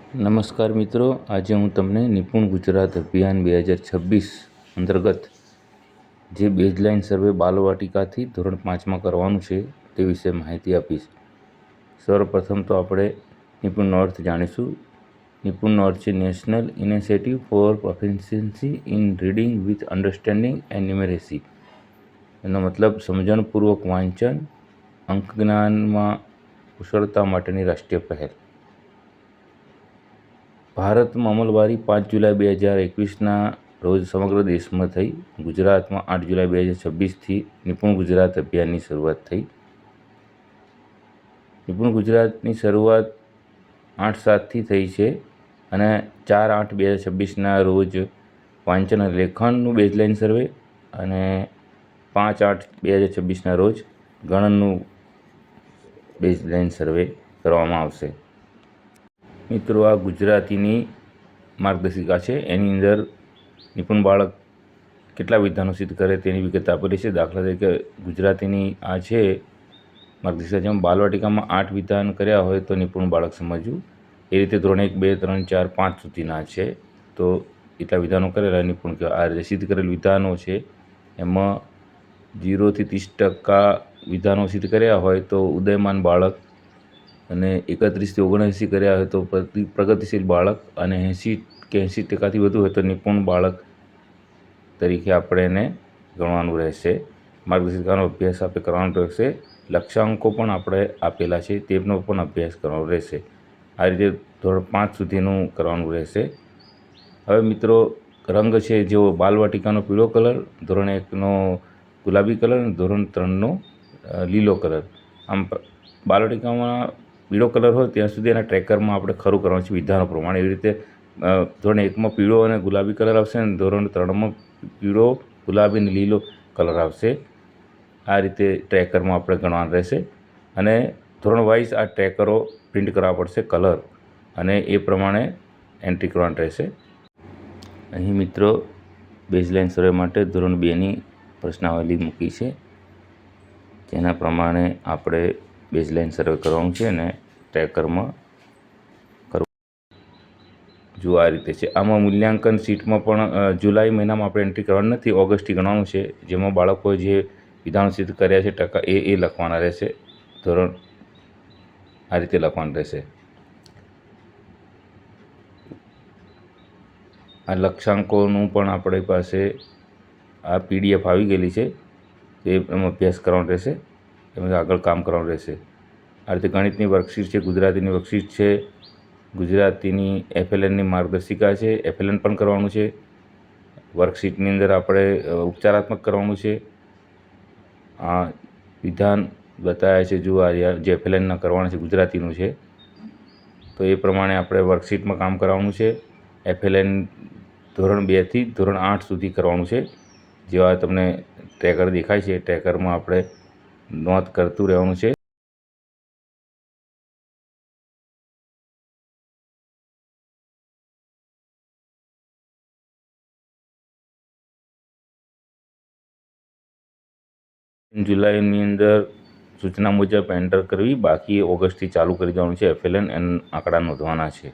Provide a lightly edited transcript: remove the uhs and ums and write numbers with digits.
નમસ્કાર મિત્રો, આજે હું તમને નિપુણ ગુજરાત અભિયાન 2026 અંતર્ગત જે બેઝલાઇન સર્વે બાલવાટિકાથી ધોરણ 5માં કરવાનું છે તે વિશે માહિતી આપીશ. સર્વપ્રથમ તો આપણે નિપુણનો અર્થ જાણીશું. નિપુણનો અર્થ છે national initiative for proficiency in reading with understanding and numeracy. એનો મતલબ સમજણપૂર્વક વાંચન, અંકજ્ઞાનમાં કુશળતા માટેની રાષ્ટ્રીય પહેલ. ભારતમાં અમલવારી 5 જુલાઈ 2021ના રોજ સમગ્ર દેશમાં થઈ. ગુજરાતમાં 8 જુલાઈ 2026થી નિપુણ ગુજરાત અભિયાનની શરૂઆત થઈ. નિપુણ ગુજરાતની શરૂઆત 8/7થી થઈ છે અને 4/8/2026ના રોજ વાંચન અને લેખનનું બેઝલાઇન સર્વે અને 5/8/2026ના રોજ ગણનનું બેઝલાઇન સર્વે કરવામાં આવશે. મિત્રો, આ ગુજરાતીની માર્ગદર્શિકા છે. એની અંદર નિપુણ બાળક કેટલા વિધાનો સિદ્ધ કરે તેની વિગત આપેલી છે. દાખલા તરીકે ગુજરાતીની આ છે માર્ગદર્શિકા, જેમાં બાલવાટિકામાં 8 વિધાન કર્યા હોય તો નિપુણ બાળક સમજવું. એ રીતે ધોરણ 1, 2, 3, 4, 5 સુધીના છે. તો એટલા વિધાનો કરેલા નિપુણ કહેવાય. આ રીતે સિદ્ધ કરેલ વિધાનો છે એમાં 0થી 30% વિધાનો સિદ્ધ કર્યા હોય તો ઉદયમાન બાળક, અને 31થી 79 કર્યા હોય તો પ્રગતિશીલ બાળક, અને 80 કે 80%થી વધુ હોય તો નિપુણ બાળક તરીકે આપણે એને ગણવાનું રહેશે. માર્ગદર્શિકાનો અભ્યાસ આપણે કરવાનો રહેશે. લક્ષ્યાંકો પણ આપણે આપેલા છે, તેમનો પણ અભ્યાસ કરવાનો રહેશે. આ રીતે ધોરણ 5 સુધીનું કરવાનું રહેશે. હવે મિત્રો, રંગ છે જેવો બાલવાટિકાનો પીળો કલર, ધોરણ 1નો ગુલાબી કલર અને ધોરણ 3નો લીલો કલર. આમ બાલવાટિકામાં પીળો કલર હોય ત્યાં સુધી એના ટ્રેકરમાં આપણે ખરું કરવાનું છે વિધાનો પ્રમાણે. એવી રીતે ધોરણ 1માં પીળો અને ગુલાબી કલર આવશે અને ધોરણ 3માં પીળો, ગુલાબી અને લીલો કલર આવશે. આ રીતે ટ્રેકરમાં આપણે ગણવાનું રહેશે અને ધોરણ વાઇઝ આ ટ્રેકરો પ્રિન્ટ કરવા પડશે કલર, અને એ પ્રમાણે એન્ટ્રી કરવાની રહેશે. અહીં મિત્રો બેઝલાઇન સર્વે માટે ધોરણ 2ની પ્રશ્નાવલી મૂકી છે, જેના પ્રમાણે આપણે બેઝલાઇન સર્વે કરવાનું છે અને ટ્રેકરમાં કરવું. જો આ રીતે છે. આમાં મૂલ્યાંકન શીટમાં પણ જુલાઈ મહિનામાં આપણે એન્ટ્રી કરવાની નથી, ઓગસ્ટથી ગણવાનું છે. જેમાં બાળકોએ જે વિધાનો સિદ્ધ કર્યા છે ટકા એ લખવાના રહેશે. ધોરણ આ રીતે લખવાનું રહેશે. આ લક્ષ્યાંકોનું પણ આપણી પાસે આ PDF આવી ગયેલી છે, તે એમાં અભ્યાસ કરવાનો રહેશે, એમાં આગળ કામ કરવાનું રહેશે. આ રીતે ગણિતની વર્કશીટ છે, ગુજરાતીની વર્કશીટ છે, ગુજરાતીની FLNની માર્ગદર્શિકા છે, FLN પણ કરવાનું છે. વર્કશીટની અંદર આપણે ઉપચારાત્મક કરવાનું છે. આ વિધાન બતાવ્યા છે, જો આ જે FLNના કરવાના છે ગુજરાતીનું છે, તો એ પ્રમાણે આપણે વર્કશીટમાં કામ કરવાનું છે. FLN ધોરણ 2થી ધોરણ 8 સુધી કરવાનું છે. જેવા તમને ટ્રેકર દેખાય છે, ટ્રેકરમાં આપણે નોંધ કરતું રહેવાનું છે. જુલાઈની અંદર સૂચના મુજબ એન્ટર કરવી, બાકી ઓગસ્ટથી ચાલુ કરી દેવાનું છે. FLN આંકડા નોંધવાના છે.